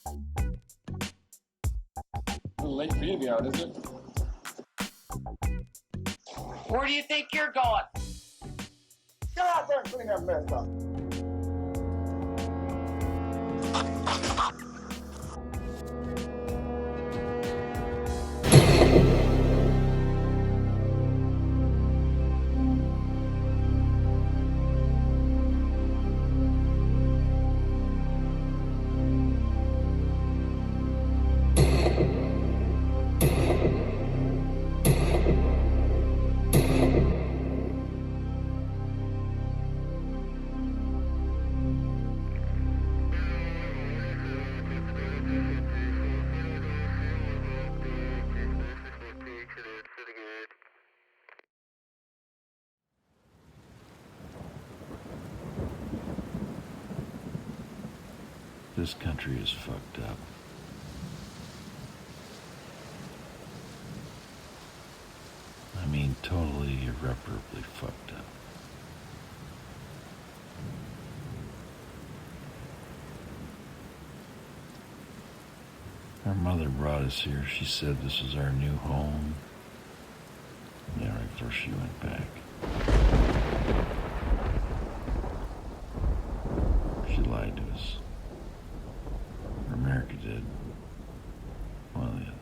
A little late for you to be out, is it? Where do you think you're going? Get out there and clean that mess up. This country is fucked up. I mean, totally irreparably fucked up. Our mother brought us here. She said this was our new home. Yeah, right before she went back. She lied to us. Or America did. One or the other.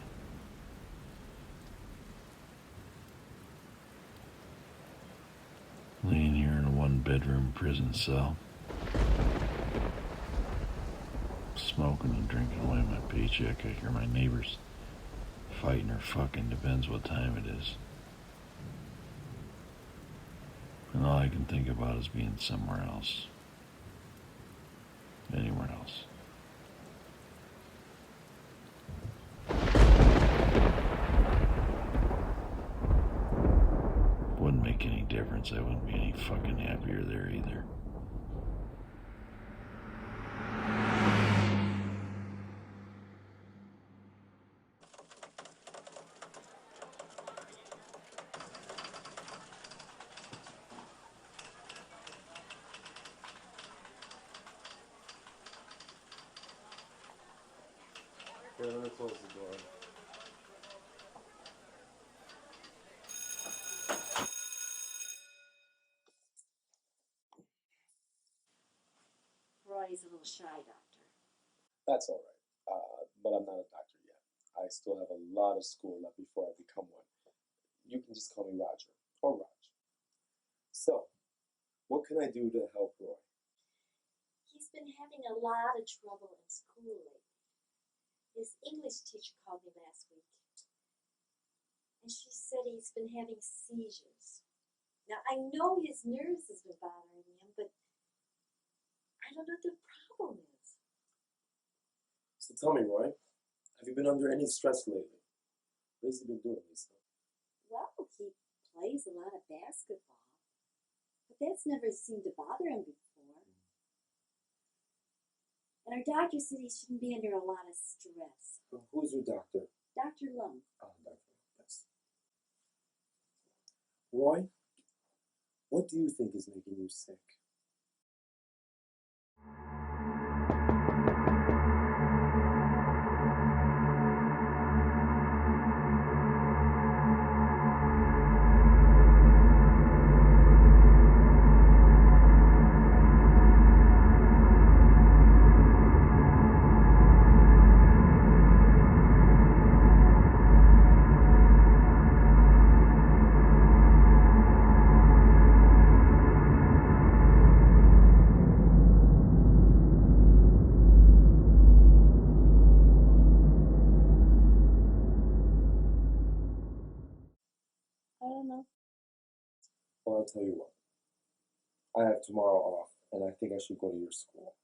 Laying here in a one-bedroom prison cell. Smoking and drinking away my paycheck. I hear my neighbors fighting or fucking, depends what time it is. And all I can think about is being somewhere else. Anywhere else. Wouldn't make any difference. I wouldn't be any fucking happier there either. Yeah, let me close the door. Roy's a little shy, Doctor. That's all right. But I'm not a doctor yet. I still have a lot of school left before I become one. You can just call me Roger or Raj. So, what can I do to help Roy? He's been having a lot of trouble in school lately. His English teacher called me last week, and she said he's been having seizures. Now, I know his nerves has been bothering him, but I don't know what the problem is. So tell me, Roy, have you been under any stress lately? What has he been doing, Lisa? Well, he plays a lot of basketball, but that's never seemed to bother him before. And our doctor said he shouldn't be under a lot of stress. Who's your doctor? Dr. Lum. Oh, Dr. Yes. Roy, what do you think is making you sick? I don't know. Well, I'll tell you what. I have tomorrow off, and I think I should go to your school.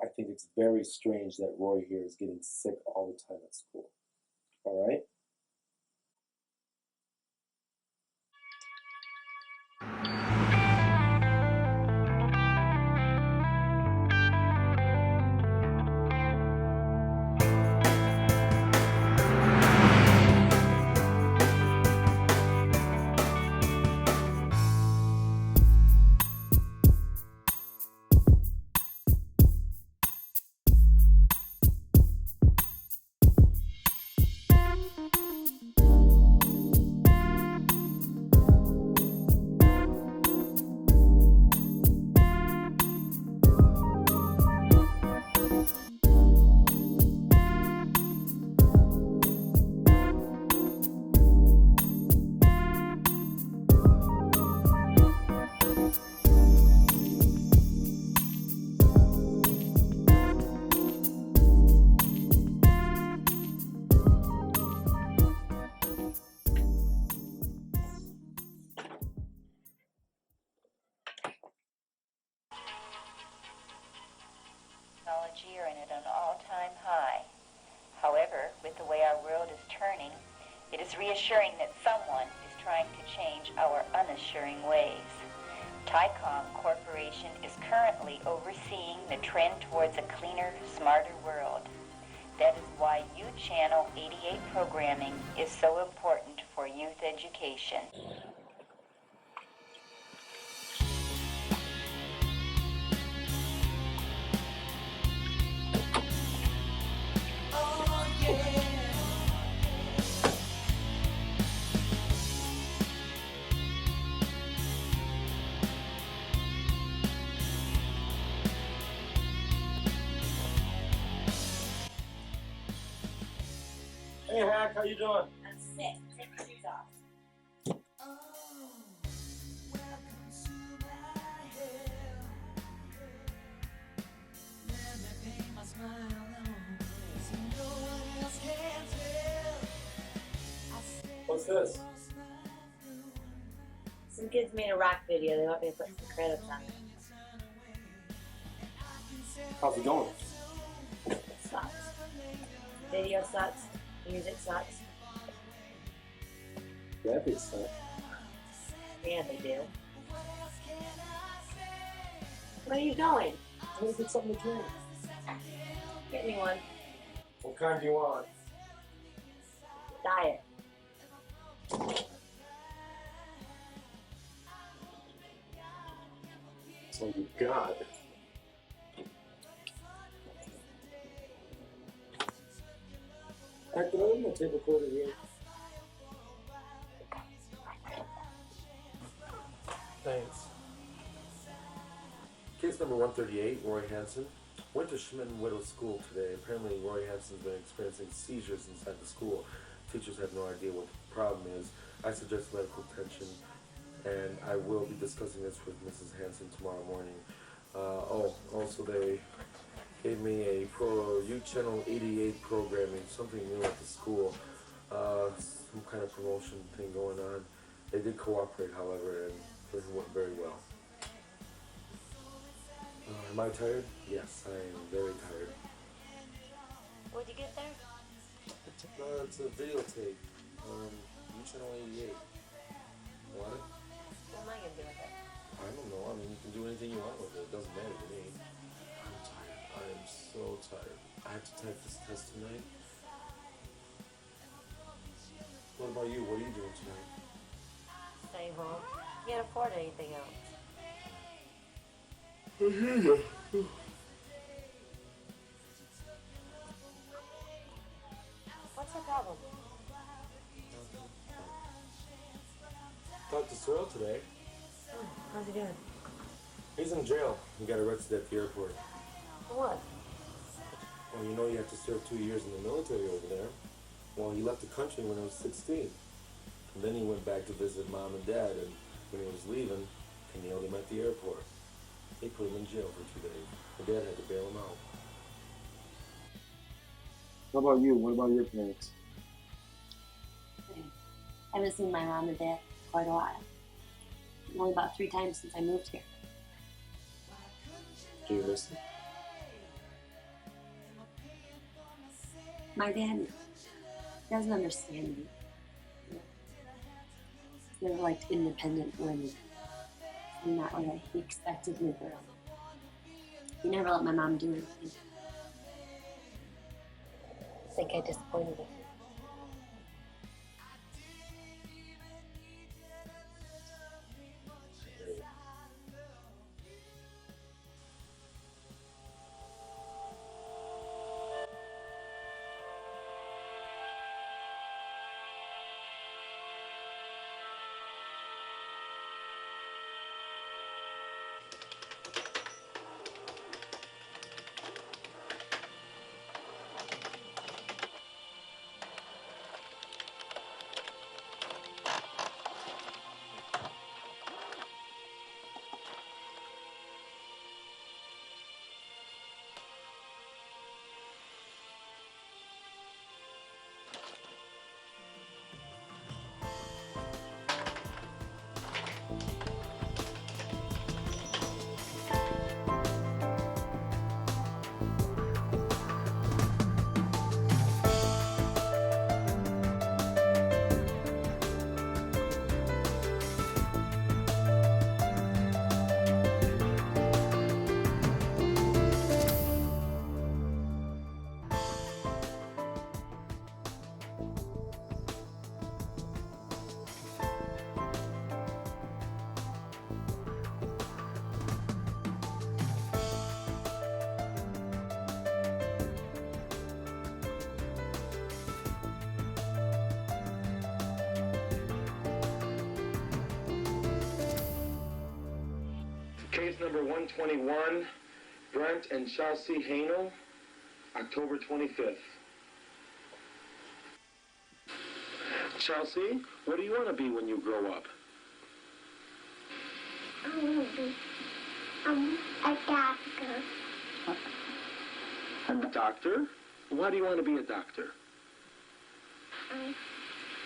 I think it's very strange that Roy here is getting sick all the time at school. All right? fear and at an all-time high. However, with the way our world is turning, it is reassuring that someone is trying to change our unassuring ways. Tycom Corporation is currently overseeing the trend towards a cleaner, smarter world. That is why U-Channel 88 programming is so important for youth education. Hey, Hack, how you doing? I'm sick. Take your shoes off. What's this? Some kids made a rock video. They want me to put some credits on it. How's it going? It sucks. Video sucks. Music sucks. Graphics stuff. Yeah, they do. Where are you going? I'm gonna get something to drink. Get me one. What kind do you want? Diet. That's all you got. Heck, can I leave my tape recorder here? Thanks. Case number 138, Roy Hansen, went to Schmidt and Whittle's school today. Apparently, Roy Hansen's been experiencing seizures inside the school. Teachers have no idea what the problem is. I suggest medical attention, and I will be discussing this with Mrs. Hansen tomorrow morning. Also they gave me a U-Channel 88 programming, something new at the school, some kind of promotion thing going on. They did cooperate, however, and it went very well. Am I tired? Yes, I am very tired. What'd you get there? It's a videotape. U-Channel 88. Want it? What am I gonna do with it? I don't know. I mean, you can do anything you want with it. It doesn't matter to me. I'm tired. I am so tired. I have to type this test tonight. What about you? What are you doing tonight? Stay home. Can't afford anything else. What's your problem? Talked to Sorrel today. Oh, how's he doing? He's in jail. He got arrested at the airport. For what? Well, you know you have to serve 2 years in the military over there. Well, he left the country when he was 16. And then he went back to visit mom and dad, and when he was leaving, they nailed him at the airport. They put him in jail for 2 days. And dad had to bail him out. What about you? What about your parents? I haven't seen my mom and dad in quite a while. Only about 3 times since I moved here. Do you miss them? My dad doesn't understand me. He's never liked independent women. I'm not what he expected me to do. He never let my mom do anything. I think I disappointed him. Case number 121, Brent and Chelsea Hanel, October 25th. Chelsea, what do you want to be when you grow up? I want to be a doctor. A doctor? Why do you want to be a doctor?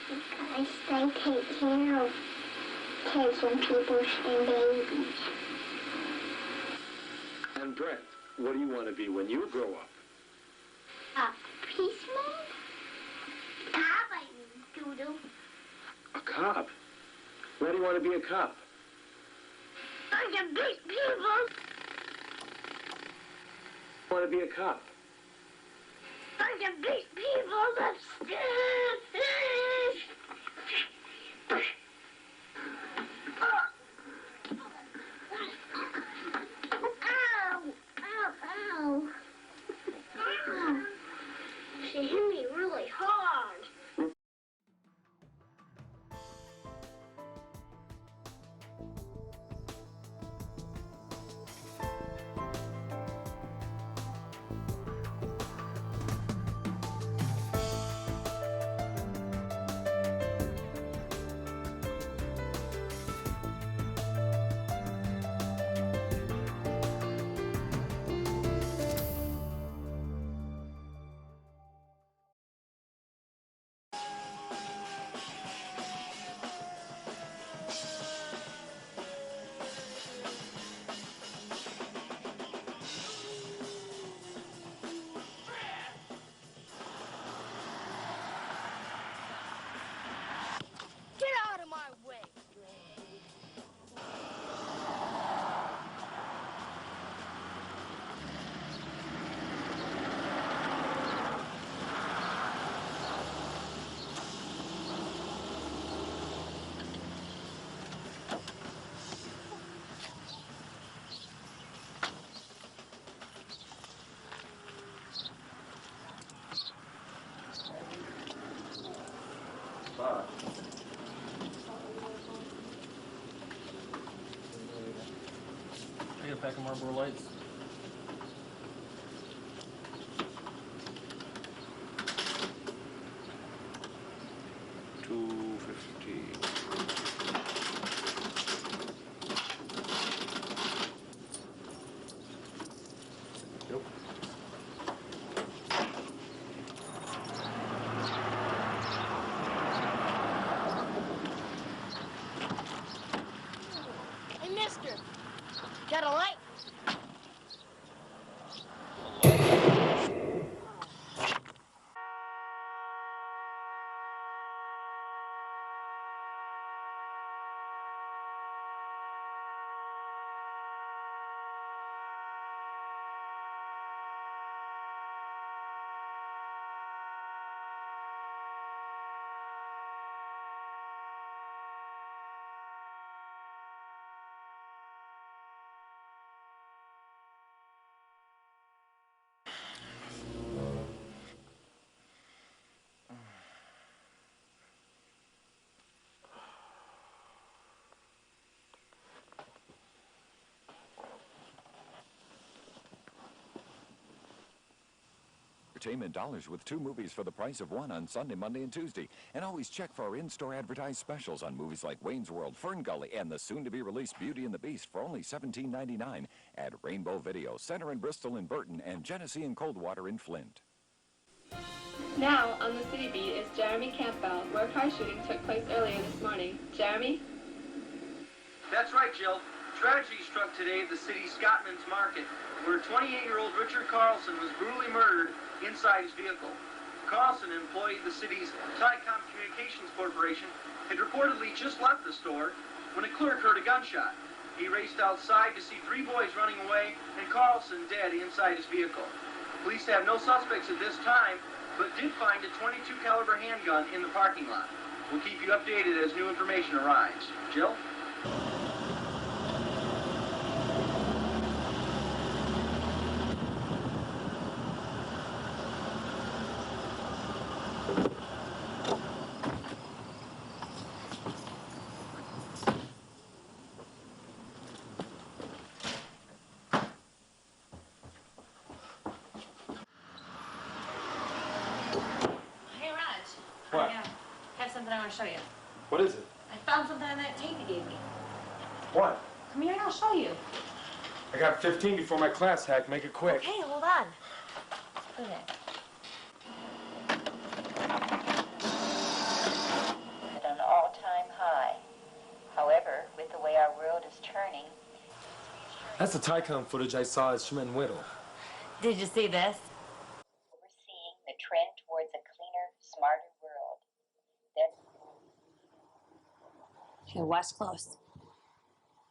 Because I take care of kids and people and babies. And Brent, what do you want to be when you grow up? A policeman? Cop, I mean, Doodle. A cop? Why do you want to be a cop? I can beat people. I want to be a cop. I can beat people. That's good. Ow! Ow! Ow! Ow! She hit me really hard. Get out of my way! I got a pack of Marlboro Lights. Yep. Hey, mister! Got a light? Entertainment dollars with 2 movies for the price of 1 on Sunday, Monday, and Tuesday. And always check for our in-store advertised specials on movies like Wayne's World, Fern Gully, and the soon-to-be-released Beauty and the Beast for only $17.99 at Rainbow Video, Center in Bristol and Burton, and Genesee and Coldwater in Flint. Now, on the City Beat is Jeremy Campbell, where a car shooting took place earlier this morning. Jeremy? That's right, Jill. Tragedy struck today at the city's Scottman's Market, where 28-year-old Richard Carlson was brutally murdered inside his vehicle. Carlson, employee of the city's Tycom Communications Corporation, had reportedly just left the store when a clerk heard a gunshot. He raced outside to see 3 boys running away and Carlson dead inside his vehicle. Police have no suspects at this time, but did find a .22 caliber handgun in the parking lot. We'll keep you updated as new information arrives. Jill? Hey, Raj. What? I have something I want to show you. What is it? I found something on that tape you gave me. What? Come here and I'll show you. I got 15 before my class, Hack. Make it quick. Okay, hold on. Look at that. At an all-time high. However, with the way our world is turning, That's the Tycom footage I saw at Schmidt and Whittle. Did you see this? we're seeing the trend towards a cleaner, smarter world. That Here, watch close.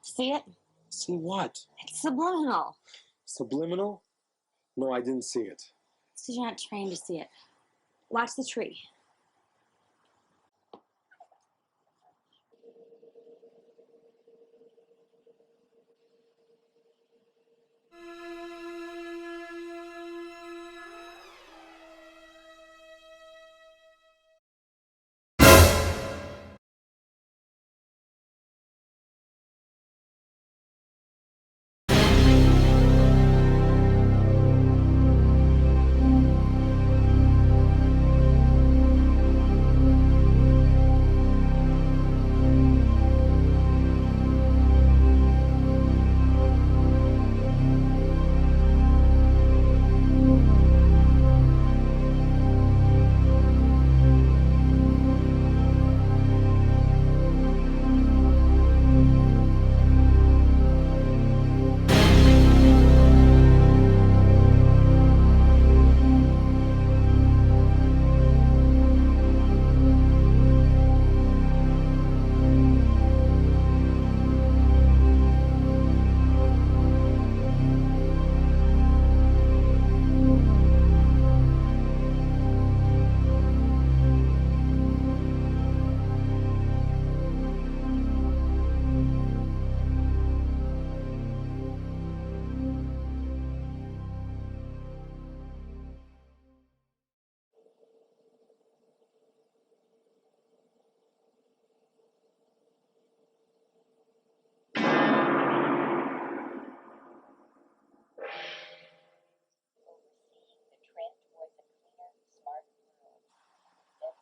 See it? See what? It's subliminal. Subliminal? No, I didn't see it. It's because you're not trained to see it. Watch the tree.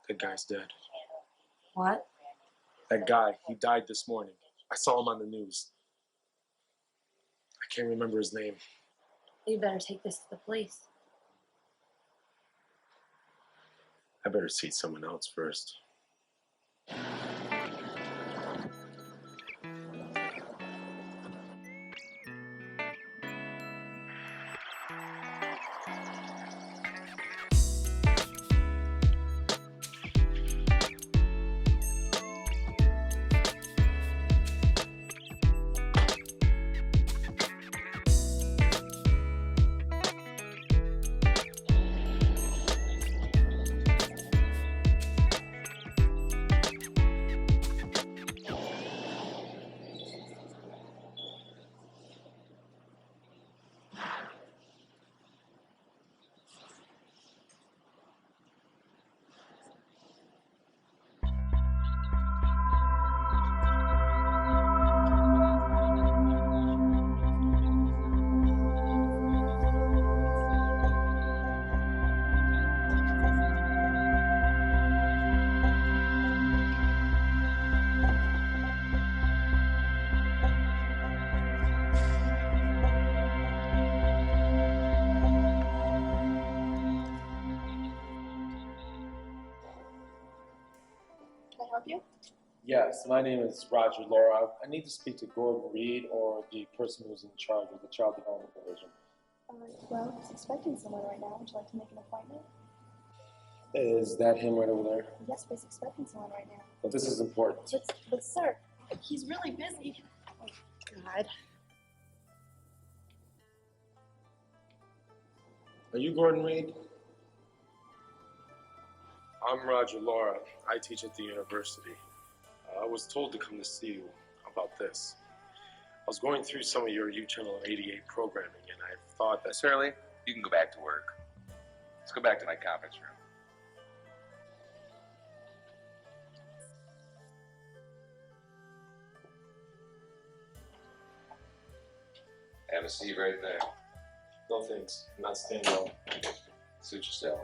That guy's dead. What? That guy, he died this morning. I saw him on the news. I can't remember his name. You better take this to the police. I better see someone else first. Can I help you? Yes, my name is Roger Lara. I need to speak to Gordon Reed or the person who's in charge of the Child Development Division. Well, he's expecting someone right now. Would you like to make an appointment? Is that him right over there? Yes, but he's expecting someone right now. But this is important. But sir, he's really busy. Oh, God. Are you Gordon Reed? I'm Roger Lara. I teach at the university. I was told to come to see you about this. I was going through some of your U-Channel 88 programming, and I thought that... Shirley, you can go back to work. Let's go back to my conference room. Have a seat right there. No thanks. I'm not staying long. Suit yourself.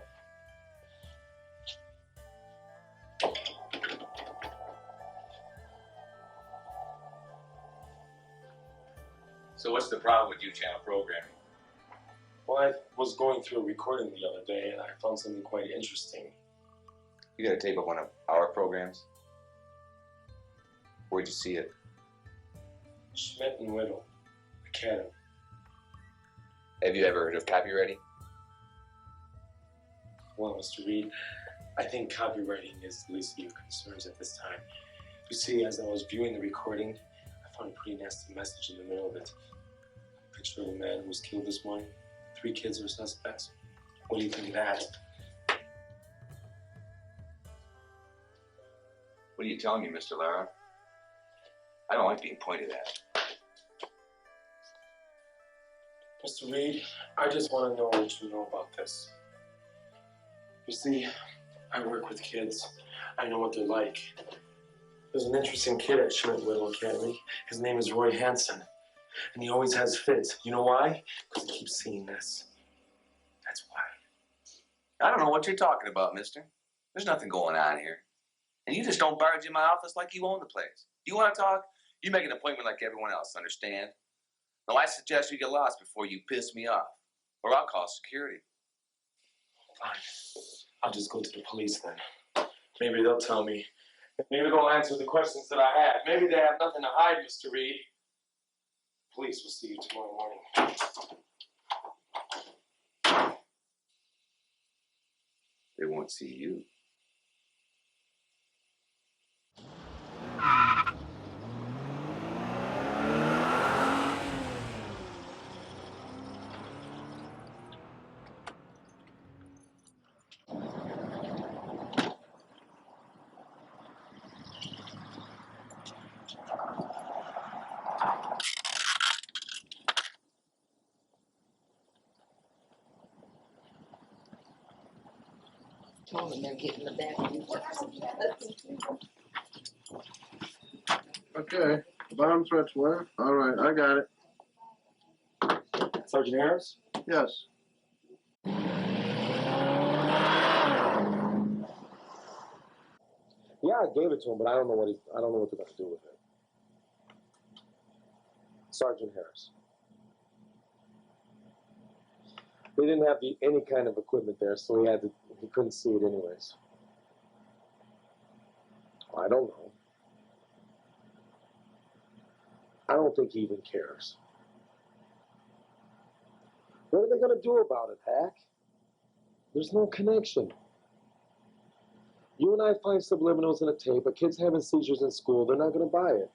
So what's the problem with U-channel programming? Well, I was going through a recording the other day, and I found something quite interesting. You got a tape of one of our programs? Where'd you see it? Schmidt and Whittle Academy. Have you ever heard of copywriting? Well, Mr. Reed, I think copywriting is the least of your concerns at this time. You see, as I was viewing the recording, I found a pretty nasty message in the middle of it. A picture of a man who was killed this morning. 3 kids were suspects. What do you think of that? What are you telling me, Mr. Lara? I don't like being pointed at. Mr. Reed, I just want to know what you know about this. You see, I work with kids. I know what they're like. There's an interesting kid at Schmidt Whittle Academy. His name is Roy Hansen. And he always has fits. You know why? Because he keeps seeing this. That's why. I don't know what you're talking about, mister. There's nothing going on here. And you just don't barge in my office like you own the place. You want to talk? You make an appointment like everyone else, understand? Now, I suggest you get lost before you piss me off. Or I'll call security. Fine. I'll just go to the police then. Maybe they'll tell me. Maybe they'll answer the questions that I have. Maybe they have nothing to hide, Mr. Reed. Police will see you tomorrow morning. They won't see you. Told them they're getting the back. Okay, bottom threats where? All right, I got it. Sergeant Harris? Yes. Yeah, I gave it to him, but I don't know what they're going to do with it. Sergeant Harris. They didn't have any kind of equipment there, so he couldn't see it anyways. I don't know. I don't think he even cares. What are they going to do about it, Hack? There's no connection. You and I find subliminals in a tape, a kid's having seizures in school, they're not going to buy it.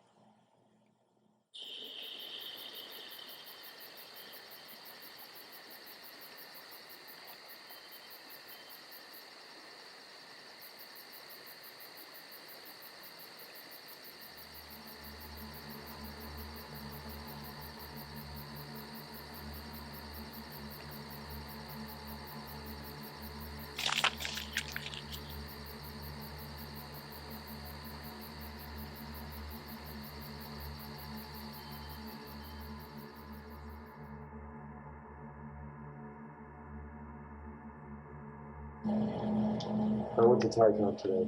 I went to Tycom today.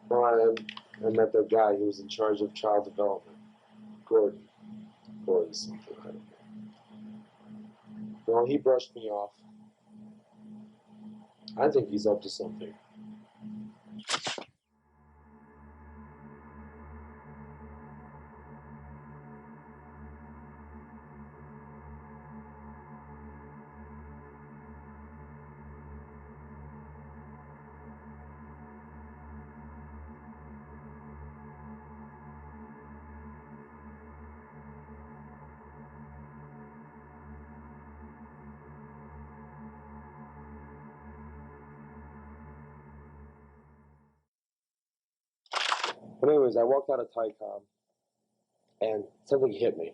Well, I met that guy who was in charge of child development. Gordon something, I don't know. Well, he brushed me off. I think he's up to something. But anyways, I walked out of Tycom, and something hit me.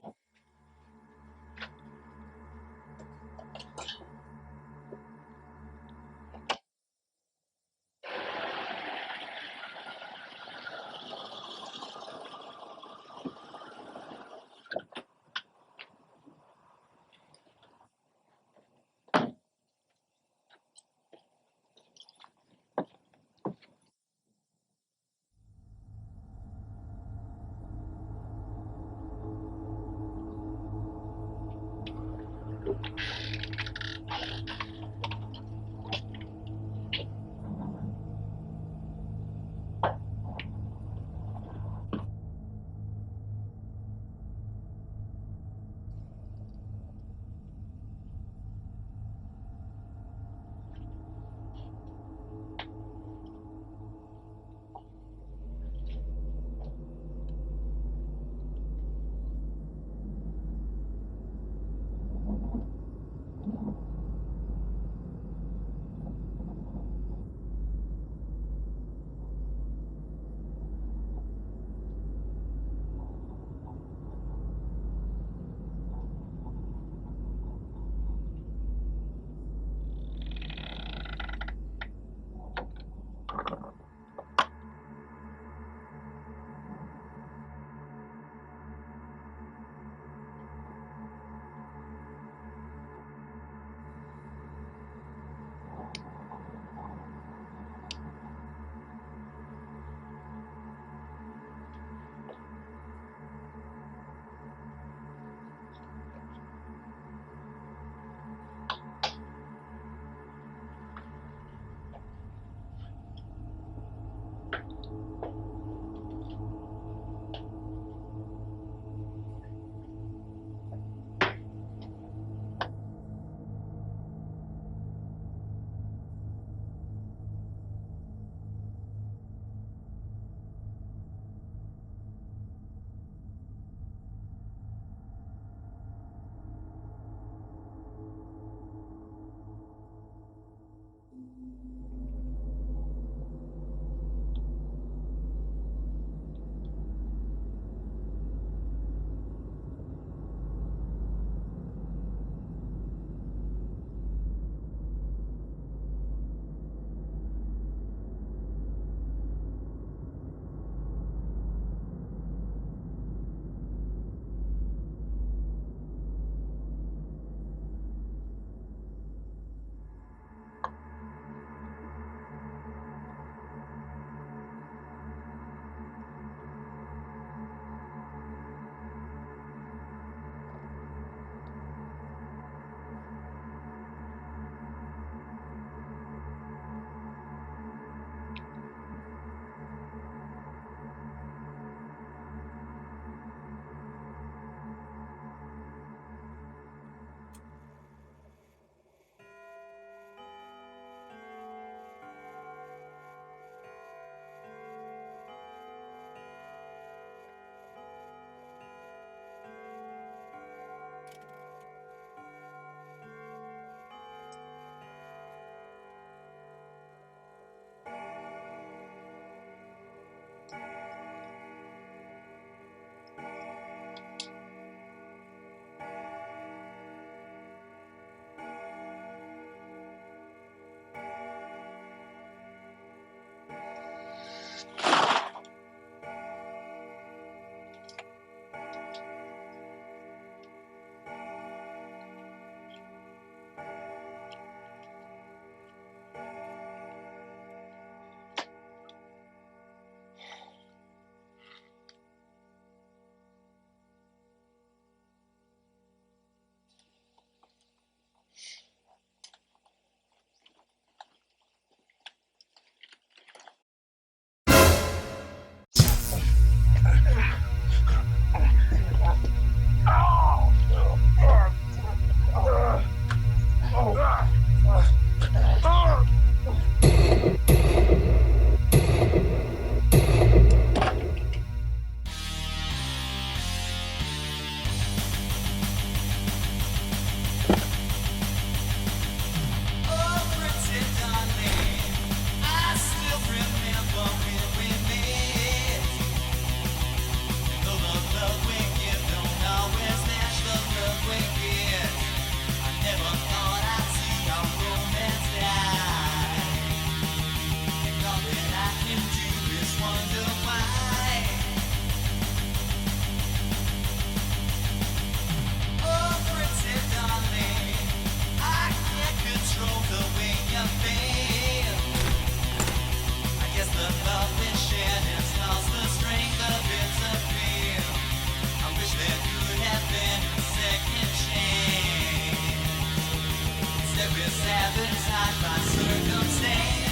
we're sabotaged by circumstance.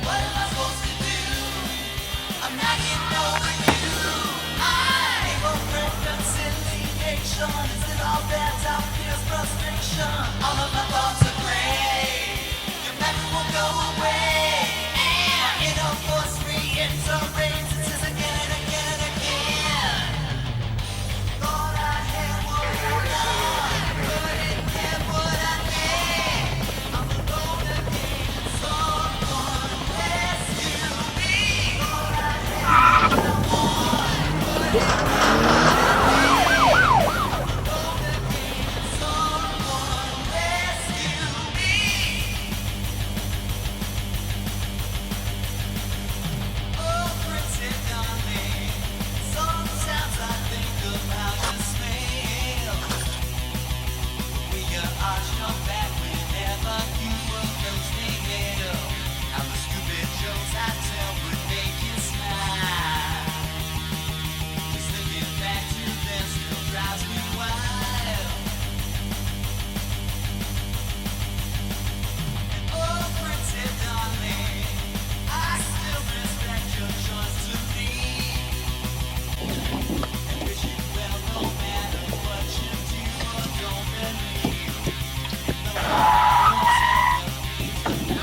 What am I supposed to do? I'm not getting over you. I'm over reconciliation. Is it all bad? Top feels frustration. All of my thoughts are gray. Your memory won't go away. And in a force reiterates, it says again and again and again. Thought I had what I wanted, couldn't get what I need. I'm alone again, someone rescue me. Thought I had what I wanted, couldn't get what I need. I'm alone again, someone rescue me. Oh, pretty darling, sometimes I think about the smell. We got arched your back whenever you approach me, girl. And the stupid jokes I tell would make you smile. Just thinking back to them still drives me wild. And oh, pretty darling, I still respect your choice to leave. And wish you well no matter what you do or don't believe.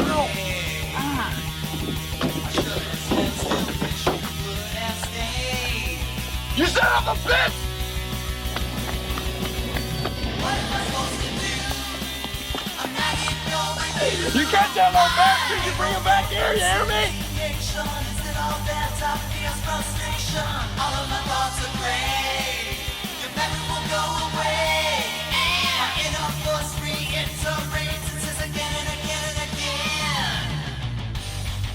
No one knows I should have said still wish you would have stayed. You son of a bitch! What am I supposed to do? I'm not getting over you. You can't tell no bastard you bring him back here, you hear me? Is it all bad? Top feels frustration. All of my thoughts are gray. Your memory won't go away. And in a force reiterates, it says again and again and again.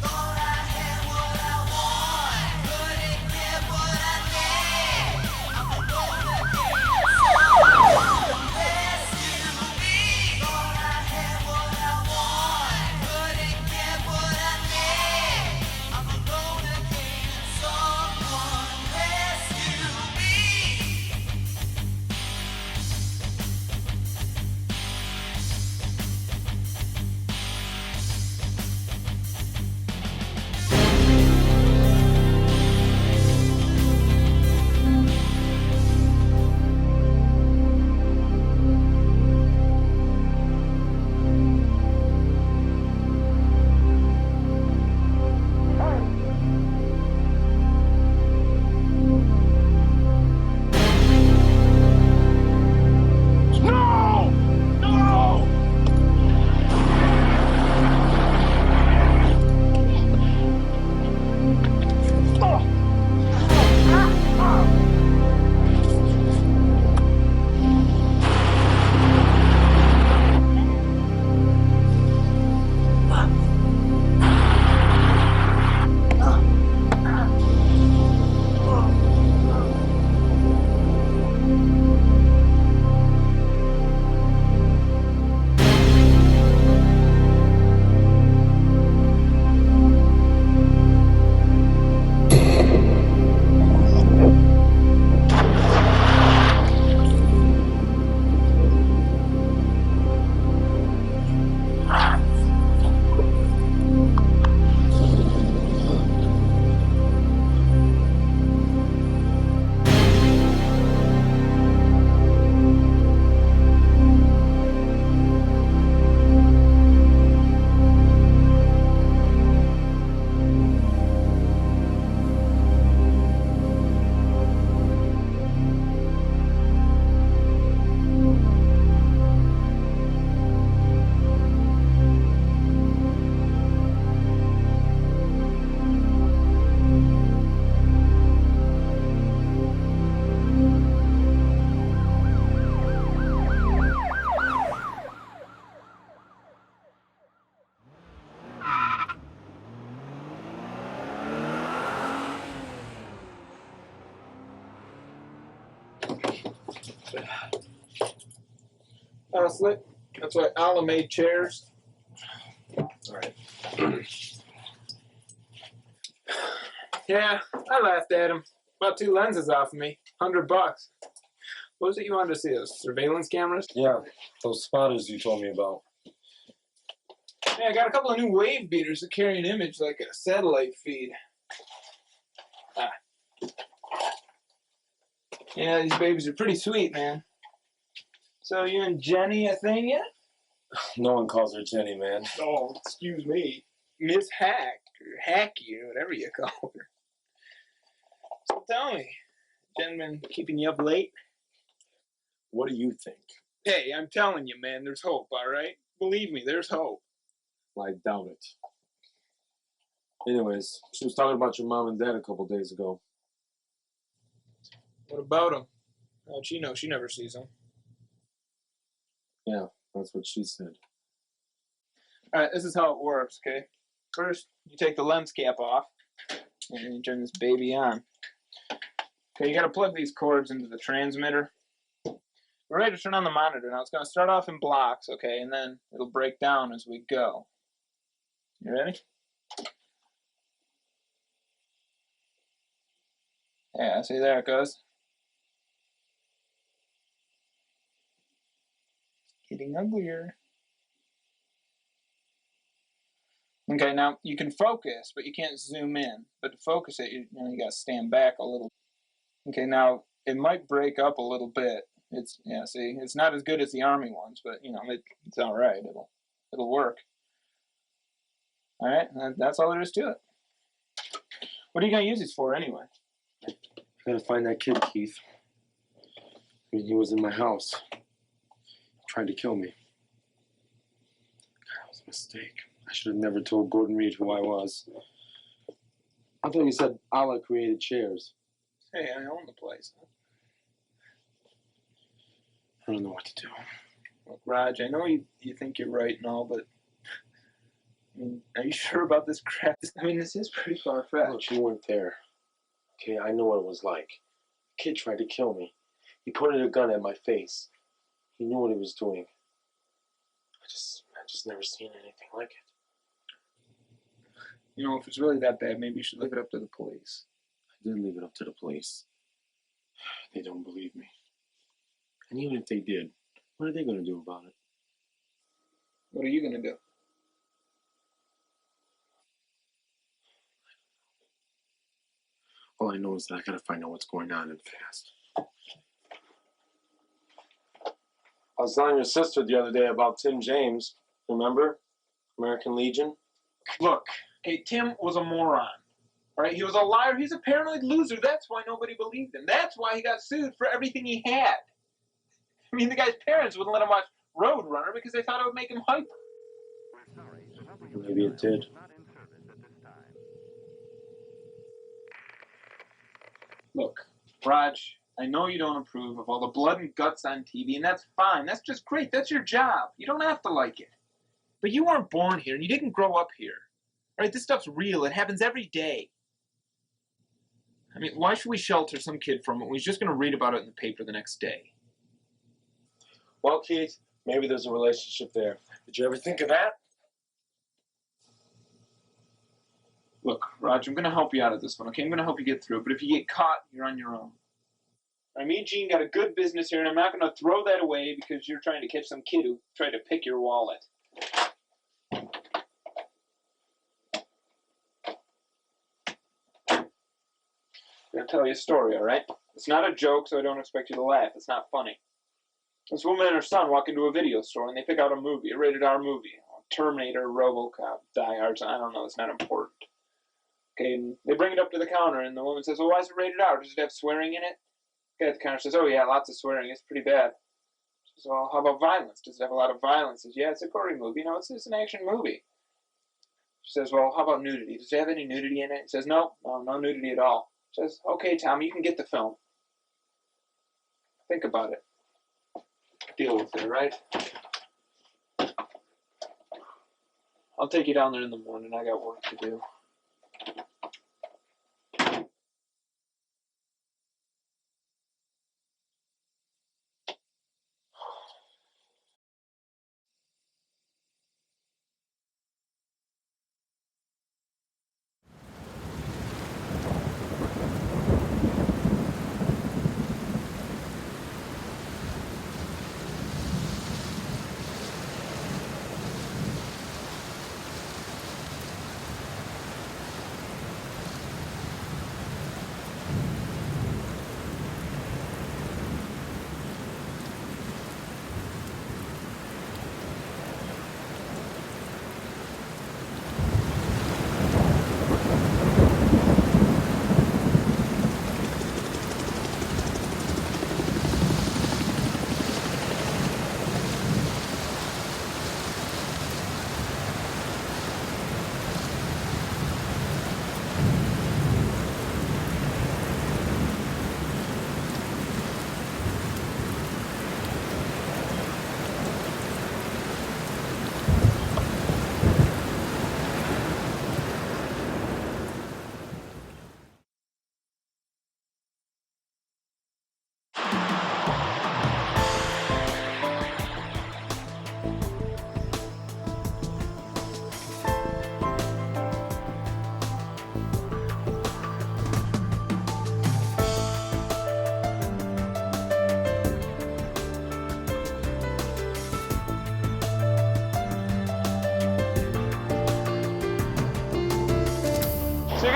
Thought I had what I want, couldn't get what I need. I'm alone again, someone rescue me. Thought I had what I want, couldn't get what I need. I'm alone again, someone rescue me. No! No! Honestly, that's why Alan made chairs. All right. Yeah, I laughed at him. About 2 lenses off of me. $100. What was it you wanted to see? Those surveillance cameras? Yeah, those spotters you told me about. Yeah, I got a couple of new wave beaters that carry an image like a satellite feed. Yeah, these babies are pretty sweet, man. So you and Jenny a thing yet? No one calls her Jenny, man. Oh, excuse me. Miss Hack, or Hacky, or whatever you call her. So tell me, gentlemen, keeping you up late? What do you think? Hey, I'm telling you, man, there's hope, all right? Believe me, there's hope. I doubt it. Anyways, she was talking about your mom and dad a couple days ago. What about them? How'd she know? She never sees them. Yeah, that's what she said. All right, this is how it works, okay? First, you take the lens cap off, and then you turn this baby on. Okay, you gotta plug these cords into the transmitter. We're ready to turn on the monitor. Now, it's gonna start off in blocks, okay, and then it'll break down as we go. You ready? Yeah, see, there it goes. Getting uglier. Okay, now you can focus, but you can't zoom in. But to focus it, you gotta stand back a little. Okay, now it might break up a little bit. See, it's not as good as the Army ones, but it's all right. It'll work. All right, that's all there is to it. What are you gonna use these for anyway? I gotta find that kid, Keith. I mean, he was in my house. Trying to kill me. God, it was a mistake. I should have never told Gordon Reed who I was. I thought you said Allah created chairs. Hey, I own the place. Huh? I don't know what to do. Look, Raj, I know you think you're right and all, but I mean, are you sure about this crap? I mean, this is pretty far-fetched. Look, you weren't there. Okay, I know what it was like. The kid tried to kill me. He pointed a gun at my face. He knew what he was doing. I just never seen anything like it. You know, if it's really that bad, maybe you should leave it up to the police. I did leave it up to the police. They don't believe me. And even if they did, what are they going to do about it? What are you going to do? All I know is that I got to find out what's going on and fast. I was telling your sister the other day about Tim James. Remember? American Legion? Look, okay, Tim was a moron. All right, he was a liar. He's a paranoid loser. That's why nobody believed him. That's why he got sued for everything he had. I mean, the guy's parents wouldn't let him watch Roadrunner because they thought it would make him hyper. Maybe it did. Look, Raj, I know you don't approve of all the blood and guts on TV, and that's fine. That's just great. That's your job. You don't have to like it. But you weren't born here, and you didn't grow up here. All right, this stuff's real. It happens every day. I mean, why should we shelter some kid from it when he's just going to read about it in the paper the next day? Well, Keith, maybe there's a relationship there. Did you ever think of that? Look, Raj, I'm going to help you out of this one, okay? I'm going to help you get through it, but if you get caught, you're on your own. I mean, Gene got a good business here, and I'm not going to throw that away because you're trying to catch some kid who tried to pick your wallet. I'm going to tell you a story, all right? It's not a joke, so I don't expect you to laugh. It's not funny. This woman and her son walk into a video store, and they pick out a movie, a rated-R movie. Terminator, RoboCop, Die Hard, I don't know, it's not important. Okay, and they bring it up to the counter, and the woman says, well, why is it rated R? Does it have swearing in it? The guy at the counter says, oh yeah, lots of swearing, it's pretty bad. She says, well, how about violence? Does it have a lot of violence? She says, yeah, it's a gory movie. No, it's an action movie. She says, well, how about nudity? Does it have any nudity in it? He says, no nudity at all. She says, okay, Tommy, you can get the film. Think about it. Deal with it, right? I'll take you down there in the morning. I got work to do.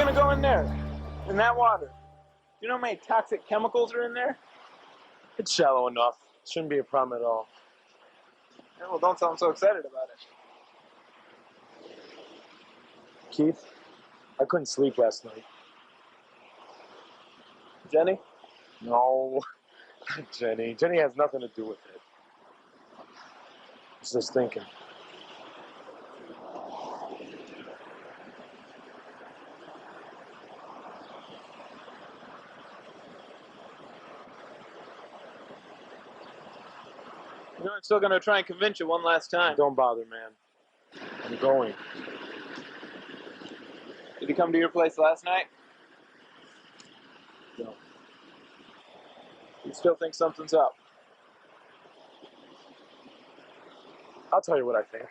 gonna go in there? In that water? Do you know how many toxic chemicals are in there? It's shallow enough. Shouldn't be a problem at all. Yeah, well, don't sound so excited about it. Keith, I couldn't sleep last night. Jenny? No, not Jenny. Jenny has nothing to do with it. I was just thinking. You know, I'm still gonna try and convince you one last time. Don't bother, man. I'm going. Did he come to your place last night? No. You still think something's up? I'll tell you what I think.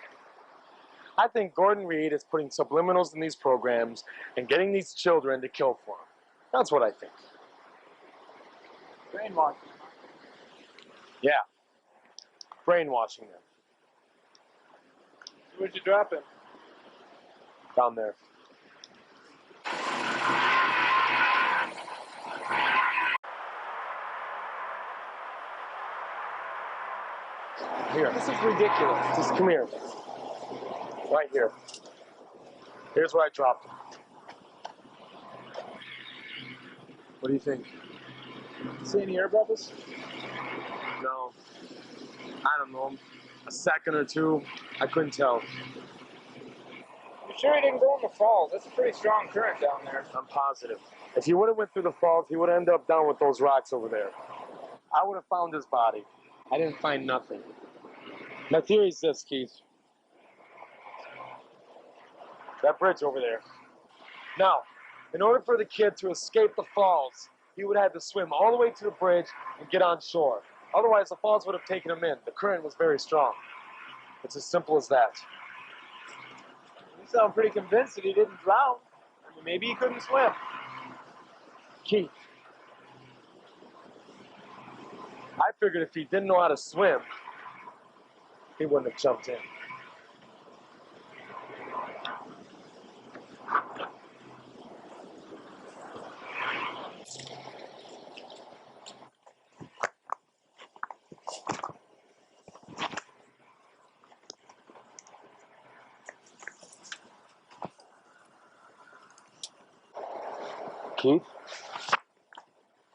I think Gordon Reed is putting subliminals in these programs and getting these children to kill for him. That's what I think. Brainwashing. Yeah. Brainwashing them. Where'd you drop him? Down there. Here. This is ridiculous. Just come here. Right here. Here's where I dropped him. What do you think? See any air bubbles? No. I don't know. A second or two. I couldn't tell. You sure he didn't go in the falls? That's a pretty strong current down there. I'm positive. If he would have went through the falls, he would have ended up down with those rocks over there. I would have found his body. I didn't find nothing. My theory is this, Keith. That bridge over there. Now, in order for the kid to escape the falls, he would have had to swim all the way to the bridge and get on shore. Otherwise, the falls would have taken him in. The current was very strong. It's as simple as that. You sound pretty convinced that he didn't drown. I mean, maybe he couldn't swim. Keith. I figured if he didn't know how to swim, he wouldn't have jumped in.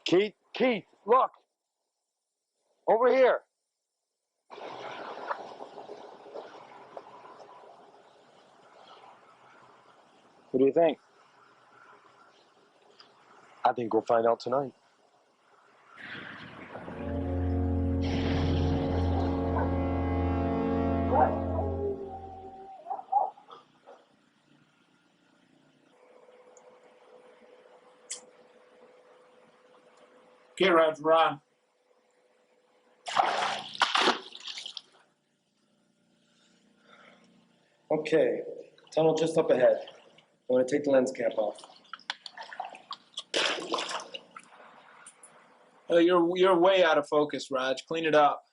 Keith? Keith, look! Over here! What do you think? I think we'll find out tonight. Okay, Roger, we're on. Okay, tunnel just up ahead. I'm going to take the lens cap off. You're way out of focus, Raj. Clean it up.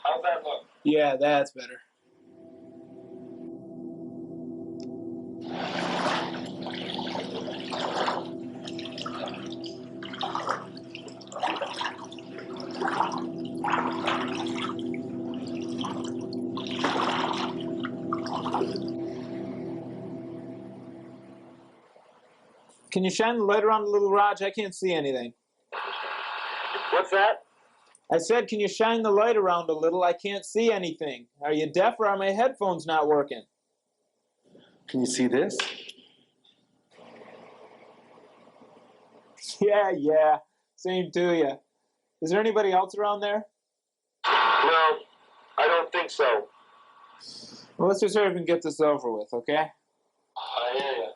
How's that look? Yeah, that's better. Can you shine the light around a little, Raj? I can't see anything. What's that? I said, can you shine the light around a little? I can't see anything. Are you deaf or are my headphones not working? Can you see this? Yeah. Same to you. Is there anybody else around there? No, I don't think so. Well, let's just hurry up and get this over with, okay? I hear you.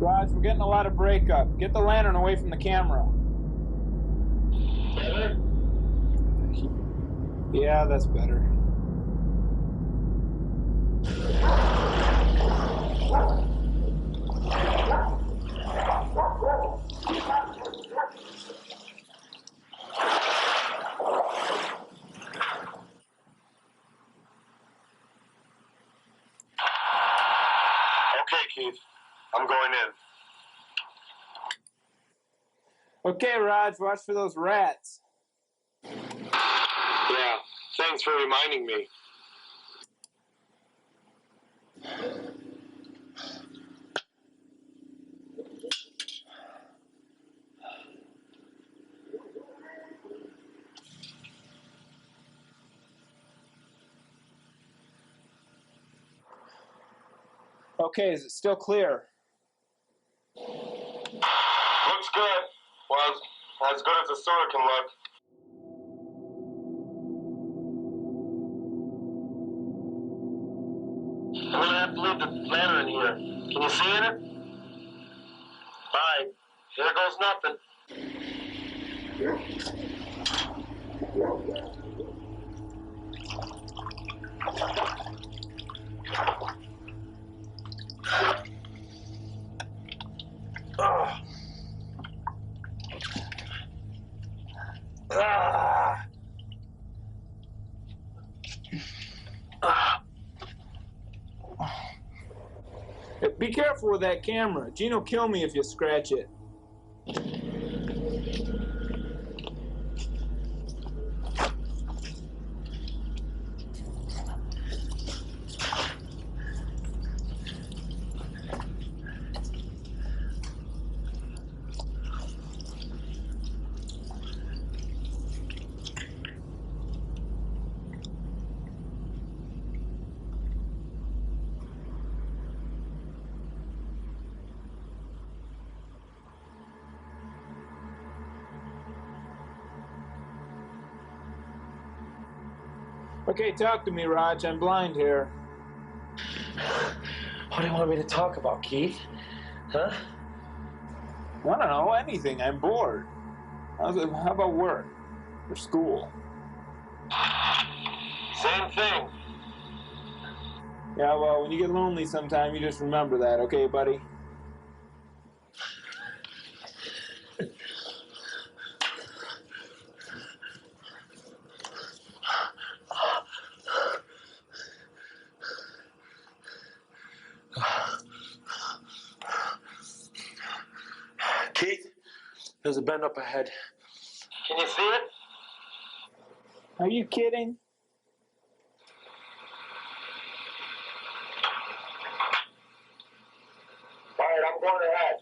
Raj, we're getting a lot of breakup. Get the lantern away from the camera. Better? Yeah, that's better. Okay, Keith. I'm going in. Okay, Raj, watch for those rats. Yeah, thanks for reminding me. Okay, is it still clear? Looks good. Well, as good as the sword can look. I'm gonna have to leave the lantern here. Can you see in it? Alright, here goes nothing. Hey, be careful with that camera. Gene will kill me if you scratch it. Okay, talk to me, Raj. I'm blind here. What do you want me to talk about, Keith? Huh? I don't know, anything. I'm bored. How about work? Or school? Same thing. Yeah, well, when you get lonely sometime, you just remember that, okay, buddy? Keith, there's a bend up ahead. Can you see it? Are you kidding? Alright, I'm going ahead.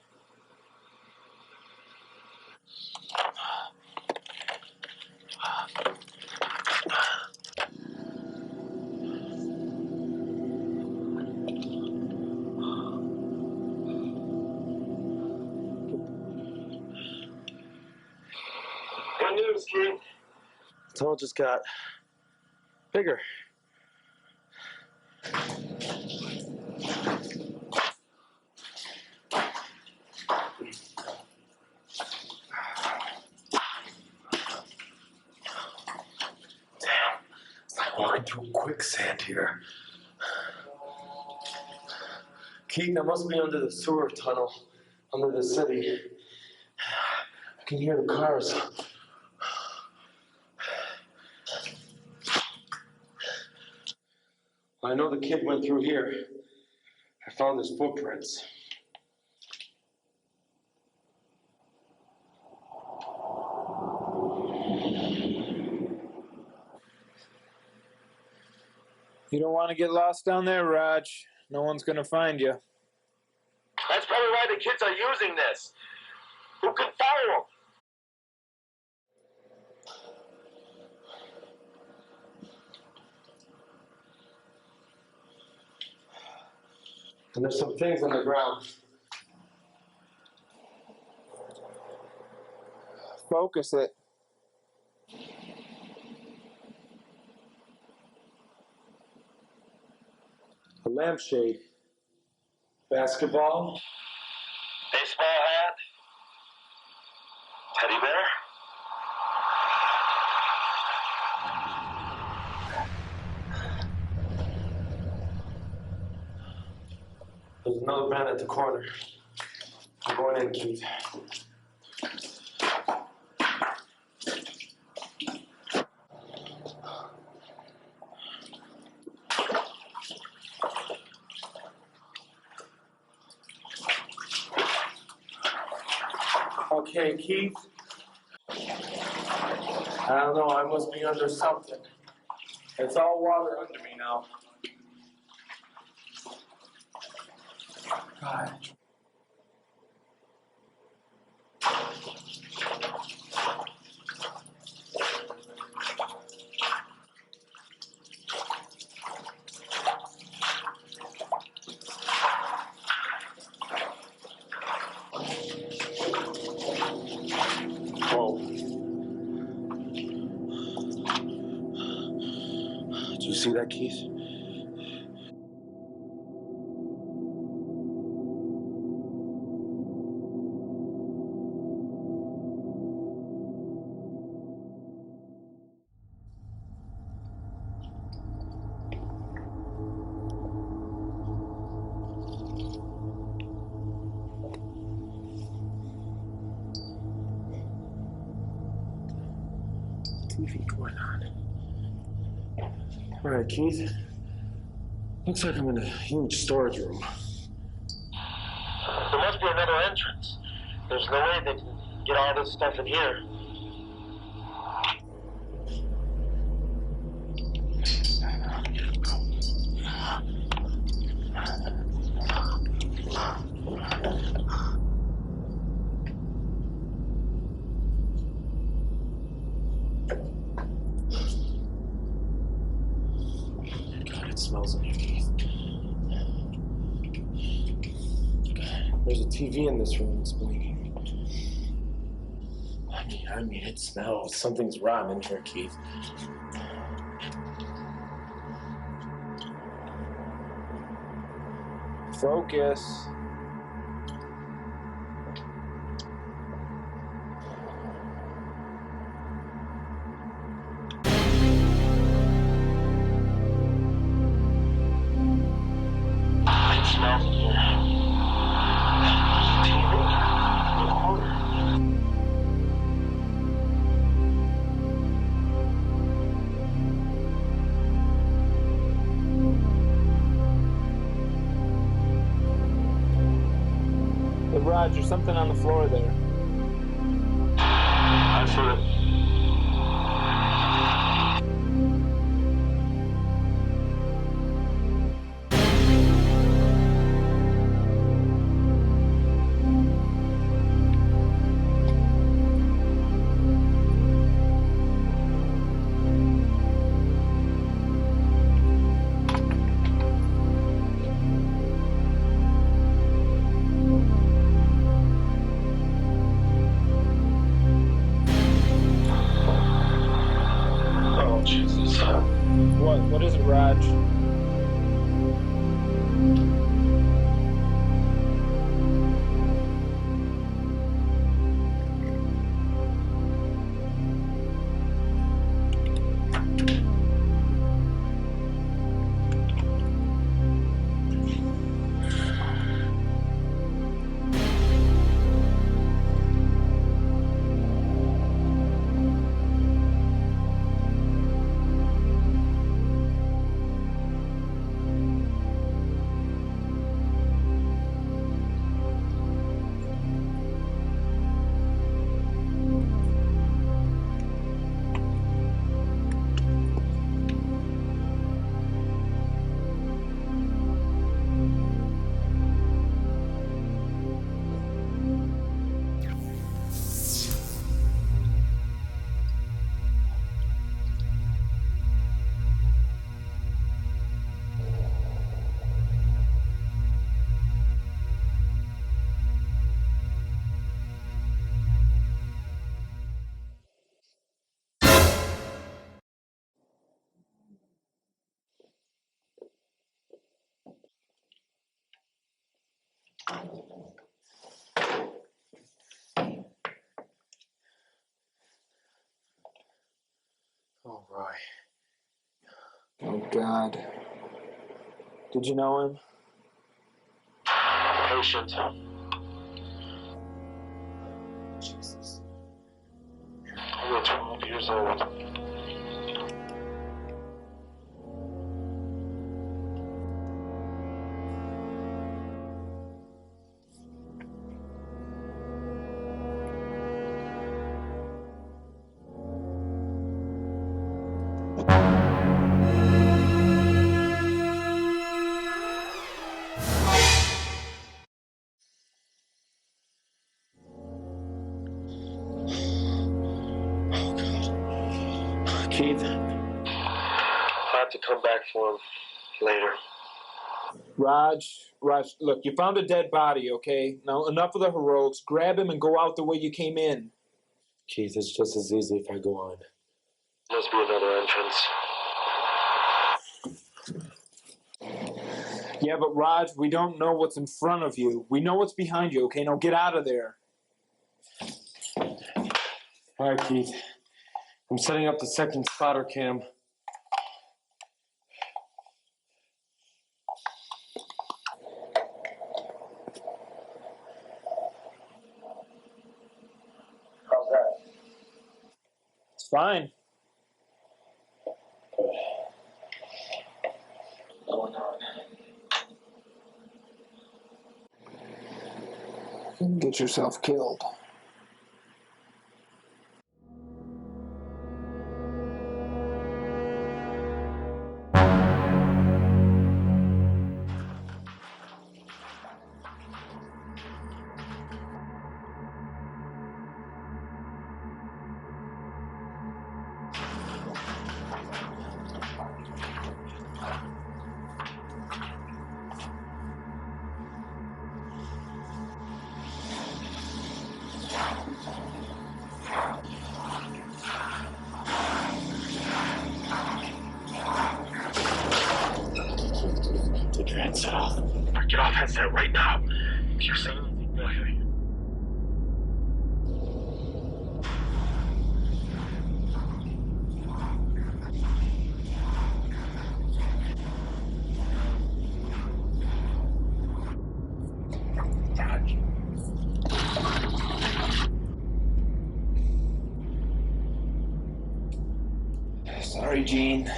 Good news, Keith. The tunnel just got bigger. Walking through quicksand here. Keith, I must be under the sewer tunnel, under the city. I can hear the cars. I know the kid went through here. I found his footprints. You don't want to get lost down there, Raj. No one's gonna find you. That's probably why the kids are using this. Who can follow them? And there's some things on the ground. Focus it. A lampshade. Basketball. Baseball hat? Teddy bear? There's another man at the corner. I'm going in, Keith. Okay, Keith. I don't know, I must be under something. It's all water under me now. God. Whoa. Did you see that, Keith? TV going on. All right, Keith. Looks like I'm in a huge storage room. There must be another entrance. There's no way they can get all this stuff in here. God, it smells in here, Keith. There's a TV in this room. It's blinking. I mean, it smells. Something's rotten in here, Keith. Focus. It smells in here. TV. Recorder. Hey, Raj, there's something on the floor there. I see it. Oh, Jesus. What is it, Raj? God. Did you know him? Patient. Jesus. We were 12 years old. Keith? I'll have to come back for him later. Raj, look, you found a dead body, okay? Now, enough of the heroics. Grab him and go out the way you came in. Keith, it's just as easy if I go on. Must be another entrance. Yeah, but Raj, we don't know what's in front of you. We know what's behind you, okay? Now get out of there. All right, Keith. I'm setting up the second spotter cam. How's that? It's fine. Going on. You can get yourself killed. Take your headset off. Get off headset right now. If you're saying anything, go ahead. Sorry, Gene.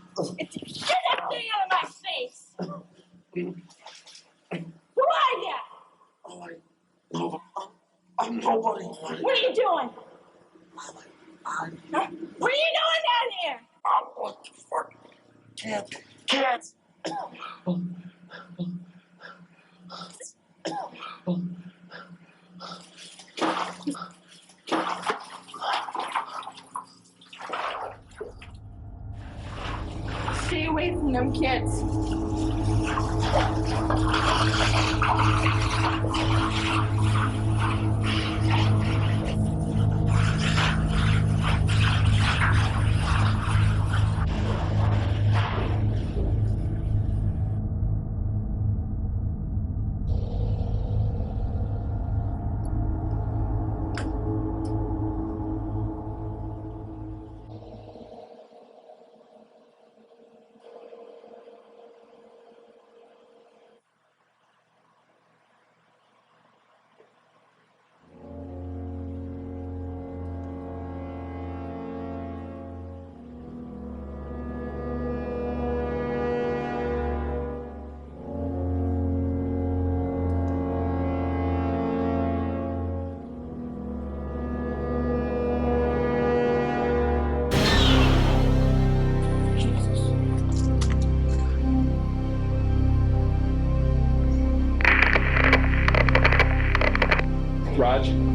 Get that thing out of my face! Who are you? I'm nobody. What are you doing? Huh? What are you doing down here? I'm looking for kids. Stay away from them kids.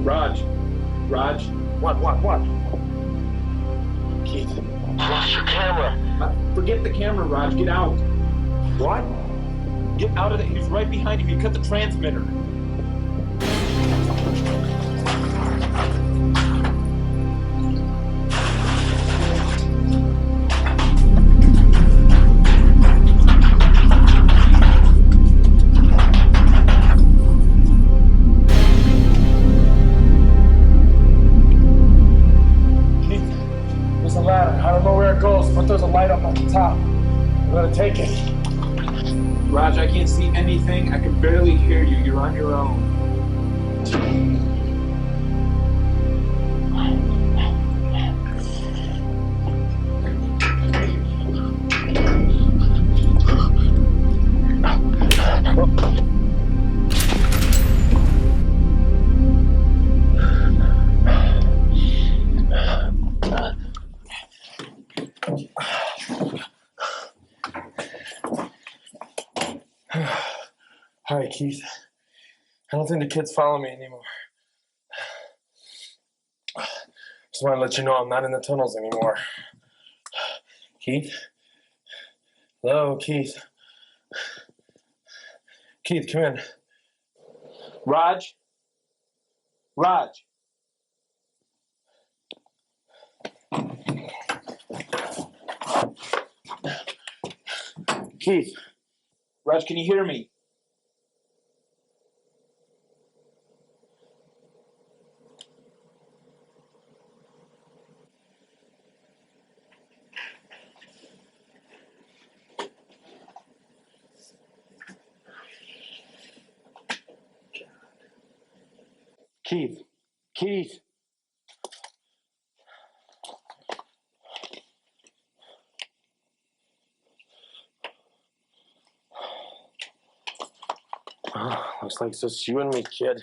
Raj. What? Keith, Lost your camera. Forget the camera, Raj. Get out. What? Get out of it. He's right behind you. He cut the transmitter. There's a ladder. I don't know where it goes, but there's a light up at the top. I'm gonna take it. Raj, I can't see anything. I can barely hear you. You're on your own. All right, Keith. I don't think the kids follow me anymore. Just want to let you know I'm not in the tunnels anymore. Keith? Hello, Keith. Keith, come in. Raj? Raj? Keith. Raj, can you hear me? Keith. Keith. Looks like it's just you and me, kid.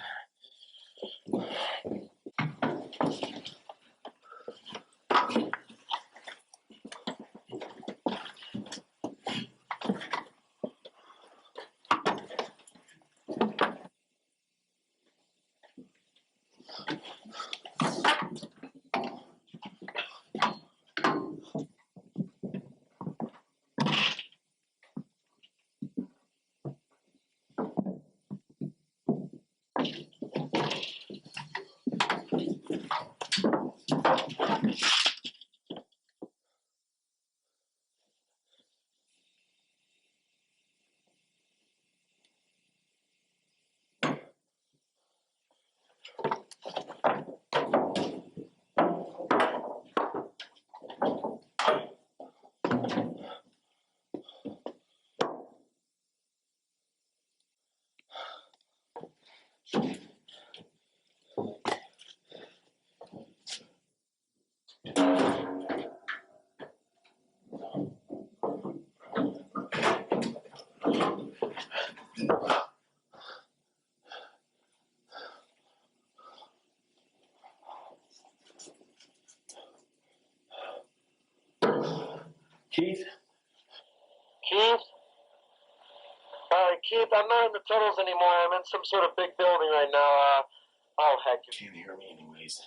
Keith? Keith? Keith, I'm not in the tunnels anymore. I'm in some sort of big building right now. Oh, heck, you can't hear me anyways.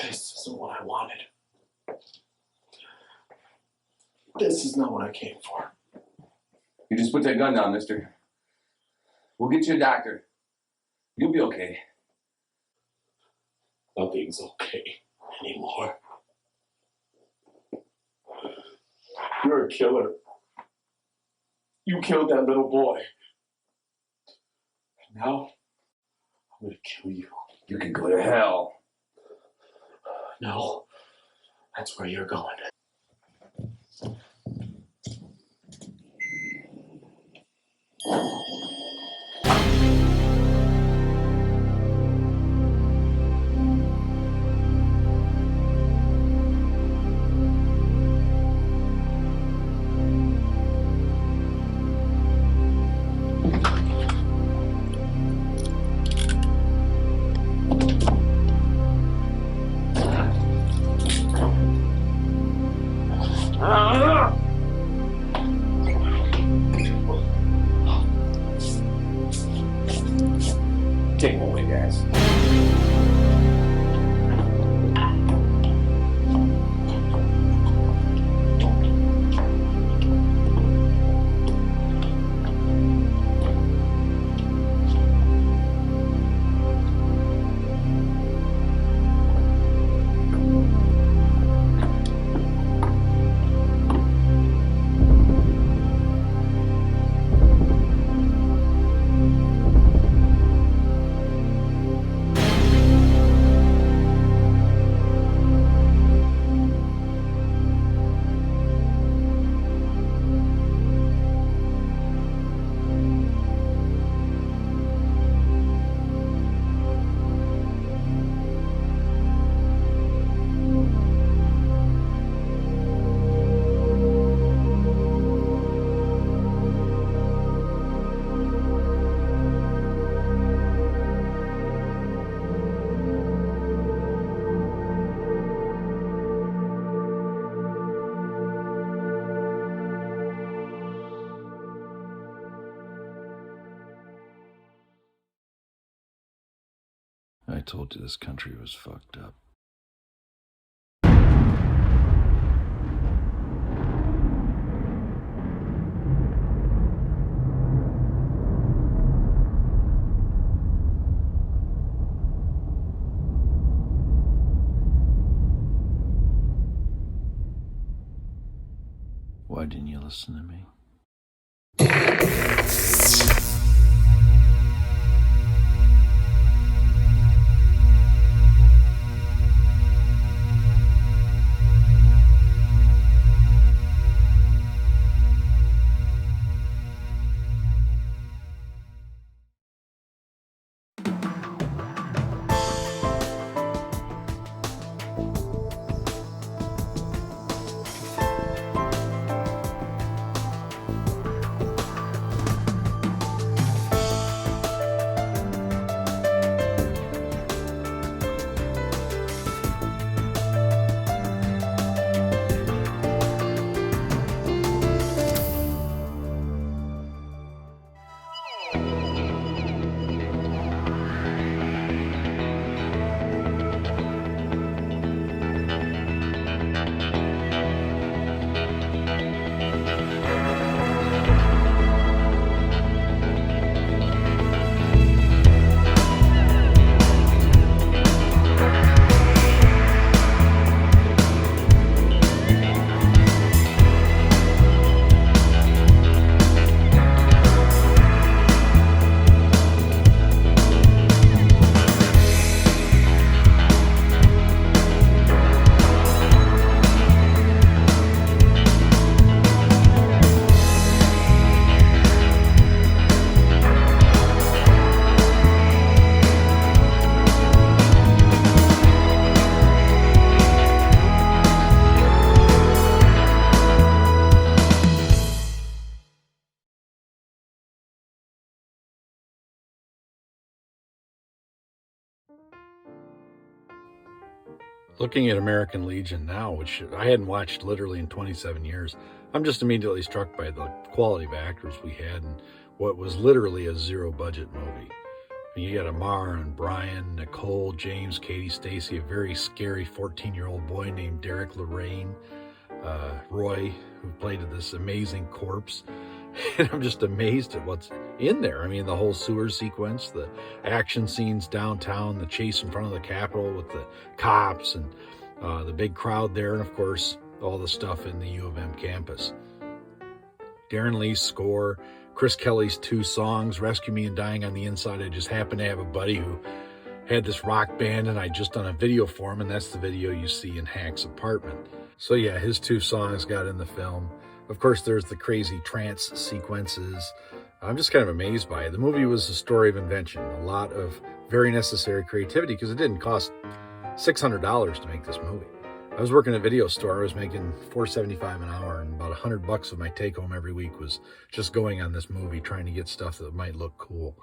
This isn't what I wanted. This is not what I came for. You just put that gun down, mister. We'll get you a doctor. You'll be okay. Nothing's okay anymore. You're a killer. You killed that little boy. And now, I'm gonna kill you. You can go to hell. No, that's where you're going. Take him away, guys. I told you this country was fucked up. Why didn't you listen to me? Looking at American Legion now, which I hadn't watched literally in 27 years, I'm just immediately struck by the quality of actors we had and what was literally a zero-budget movie. And you got Ammar and Brian, Nicole, James, Katie, Stacy, a very scary 14-year-old boy named Derek Lorraine, Roy, who played this amazing corpse. And I'm just amazed at what's in there. I mean, the whole sewer sequence, the action scenes downtown, the chase in front of the Capitol with the cops and the big crowd there, and of course, all the stuff in the U of M campus. Darren Lee's score, Chris Kelly's 2 songs, Rescue Me and Dying on the Inside. I just happened to have a buddy who had this rock band, and I just done a video for him, and that's the video you see in Hank's apartment. So yeah, his 2 songs got in the film. Of course, there's the crazy trance sequences. I'm just kind of amazed by it. The movie was a story of invention, a lot of very necessary creativity, because it didn't cost $600 to make this movie. I was working at a video store. I was making $4.75 an hour, and about $100 of my take home every week was just going on this movie, trying to get stuff that might look cool.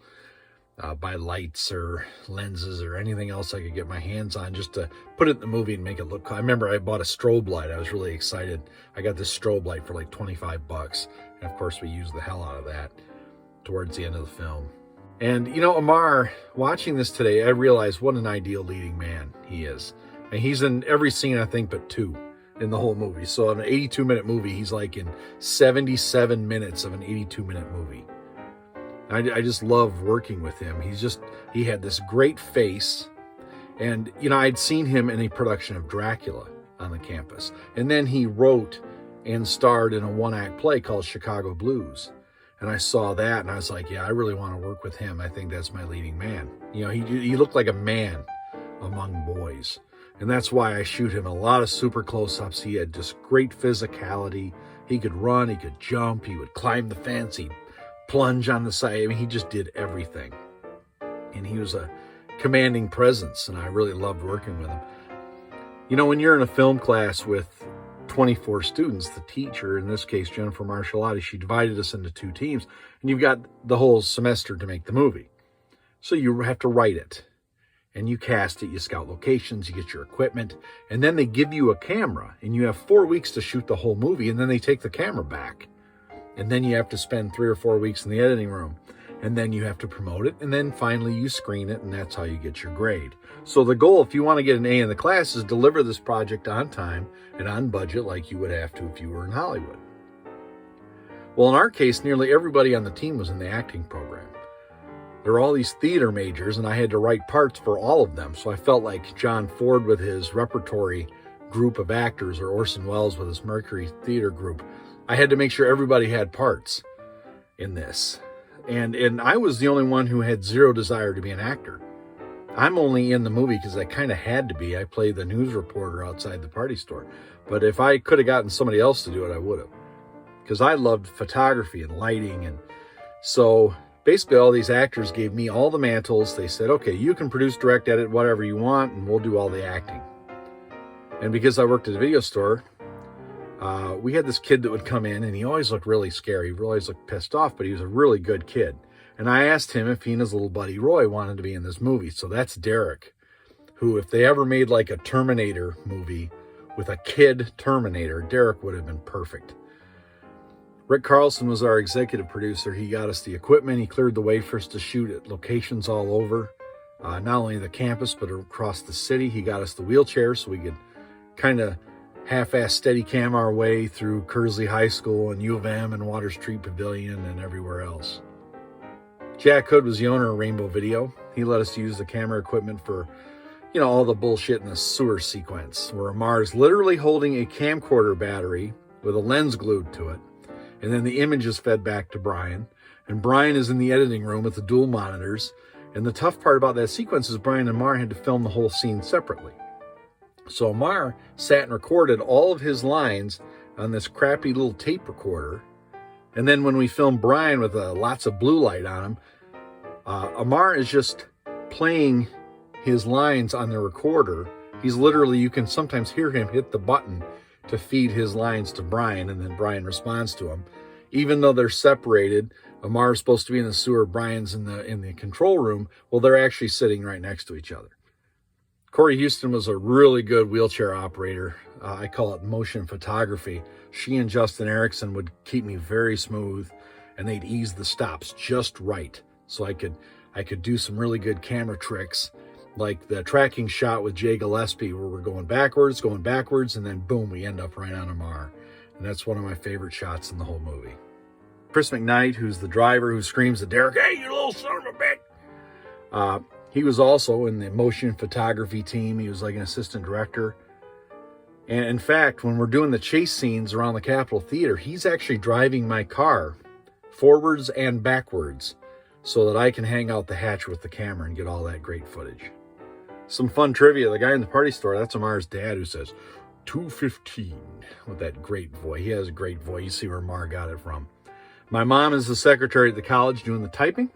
buy lights or lenses or anything else I could get my hands on just to put it in the movie and make it look cool. I remember I bought a strobe light. I was really excited. I got this strobe light for like 25 bucks. And of course we used the hell out of that towards the end of the film. And you know, Ammar, watching this today, I realized what an ideal leading man he is. And he's in every scene, I think, but 2 in the whole movie. So in an 82-minute movie, he's like in 77 minutes of an 82-minute movie. I just love working with him. He had this great face. And, you know, I'd seen him in a production of Dracula on the campus. And then he wrote and starred in a 1-act play called Chicago Blues. And I saw that and I was like, yeah, I really want to work with him. I think that's my leading man. You know, he looked like a man among boys. And that's why I shoot him in a lot of super close-ups. He had just great physicality. He could run, he could jump, he would climb the fence, he'd plunge on the side. I mean, he just did everything. And he was a commanding presence, and I really loved working with him. You know, when you're in a film class with 24 students, the teacher, in this case, Jennifer Marshalotti, she divided us into 2 teams, and you've got the whole semester to make the movie. So you have to write it, and you cast it, you scout locations, you get your equipment, and then they give you a camera, and you have 4 weeks to shoot the whole movie, and then they take the camera back. And then you have to spend 3 or 4 weeks in the editing room. And then you have to promote it. And then finally you screen it. And that's how you get your grade. So the goal, if you want to get an A in the class, is deliver this project on time and on budget like you would have to if you were in Hollywood. Well, in our case, nearly everybody on the team was in the acting program. There were all these theater majors, and I had to write parts for all of them. So I felt like John Ford with his repertory group of actors, or Orson Welles with his Mercury Theater group. I had to make sure everybody had parts in this. And I was the only one who had zero desire to be an actor. I'm only in the movie because I kind of had to be. I play the news reporter outside the party store. But if I could have gotten somebody else to do it, I would have. Because I loved photography and lighting. And so basically all these actors gave me all the mantles. They said, okay, you can produce, direct, edit, whatever you want, and we'll do all the acting. And because I worked at a video store, we had this kid that would come in, and he always looked really scary. He always looked pissed off, but he was a really good kid. And I asked him if he and his little buddy Roy wanted to be in this movie. So that's Derek, who, if they ever made like a Terminator movie with a kid Terminator, Derek would have been perfect. Rick Carlson was our executive producer. He got us the equipment. He cleared the way for us to shoot at locations all over, not only the campus, but across the city. He got us the wheelchairs so we could kind of half-ass steady cam our way through Kearsley High School and U of M and Water Street Pavilion and everywhere else. Jack Hood was the owner of Rainbow Video. He let us use the camera equipment for, you know, all the bullshit in the sewer sequence, where Ammar's literally holding a camcorder battery with a lens glued to it, and then the image is fed back to Brian, and Brian is in the editing room with the dual monitors, and the tough part about that sequence is Brian and Ammar had to film the whole scene separately. So Ammar sat and recorded all of his lines on this crappy little tape recorder. And then when we filmed Brian with lots of blue light on him, Ammar is just playing his lines on the recorder. He's literally, you can sometimes hear him hit the button to feed his lines to Brian, and then Brian responds to him. Even though they're separated, Ammar is supposed to be in the sewer, Brian's in the control room. Well, they're actually sitting right next to each other. Corey Houston was a really good wheelchair operator. I call it motion photography. She and Justin Erickson would keep me very smooth, and they'd ease the stops just right, so I could do some really good camera tricks, like the tracking shot with Jay Gillespie, where we're going backwards, and then boom, we end up right on Ammar. And that's one of my favorite shots in the whole movie. Chris McKnight, who's the driver who screams at Derek, "Hey, you little son of a bitch!" He was also in the motion photography team. He was like an assistant director. And in fact, when we're doing the chase scenes around the Capitol Theater, he's actually driving my car forwards and backwards so that I can hang out the hatch with the camera and get all that great footage. Some fun trivia. The guy in the party store, that's Ammar's dad, who says 215 with that great voice. He has a great voice. You see where Ammar got it from. My mom is the secretary at the college doing the typing.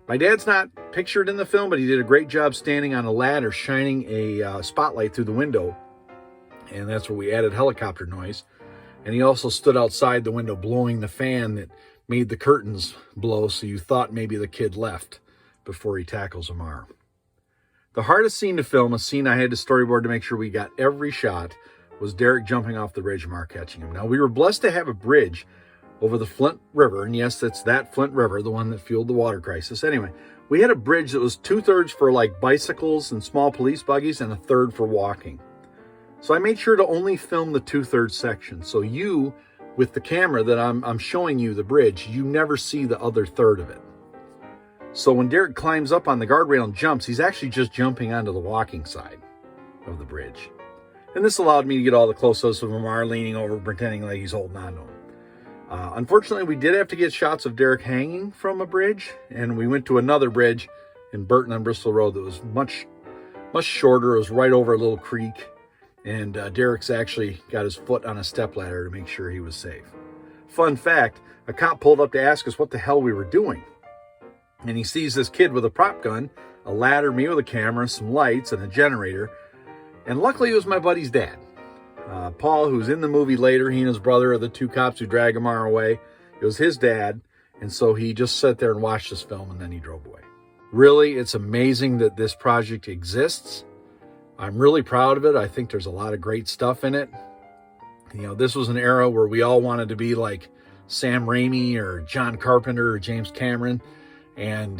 My dad's not pictured in the film, but he did a great job standing on a ladder, shining a spotlight through the window. And that's where we added helicopter noise. And he also stood outside the window blowing the fan that made the curtains blow, so you thought maybe the kid left. before he tackles Ammar. The hardest scene to film, a scene I had to storyboard to make sure we got every shot, was Derek jumping off the bridge, Ammar catching him. Now, we were blessed to have a bridge over the Flint River, and yes, it's that Flint River, the one that fueled the water crisis. Anyway, we had a bridge that was 2/3 for like bicycles and small police buggies and 1/3 for walking. So I made sure to only film the 2/3 section. So you, with the camera that I'm showing you the bridge, you never see the other third of it. So when Derek climbs up on the guardrail and jumps, he's actually just jumping onto the walking side of the bridge. And this allowed me to get all the close-ups of Ammar leaning over, pretending like he's holding on to him. Unfortunately, we did have to get shots of Derek hanging from a bridge, and we went to another bridge in Burton on Bristol Road that was much shorter. It was right over a little creek, and Derek's actually got his foot on a stepladder to make sure he was safe. Fun fact, a cop pulled up to ask us what the hell we were doing. And he sees this kid with a prop gun, a ladder, me with a camera, some lights, and a generator. And luckily, it was my buddy's dad. Paul, who's in the movie later, he and his brother are the two cops who drag Ammar away. It was his dad, and so he just sat there and watched this film, and then he drove away. Really, it's amazing that this project exists. I'm really proud of it. I think there's a lot of great stuff in it. You know, this was an era where we all wanted to be like Sam Raimi or John Carpenter or James Cameron, and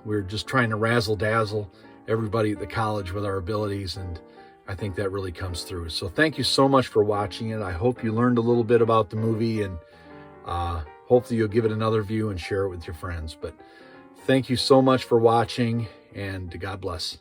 we were just trying to razzle-dazzle everybody at the college with our abilities, and I think that really comes through. So thank you so much for watching it. I hope you learned a little bit about the movie, and hopefully you'll give it another view and share it with your friends. But thank you so much for watching, and God bless.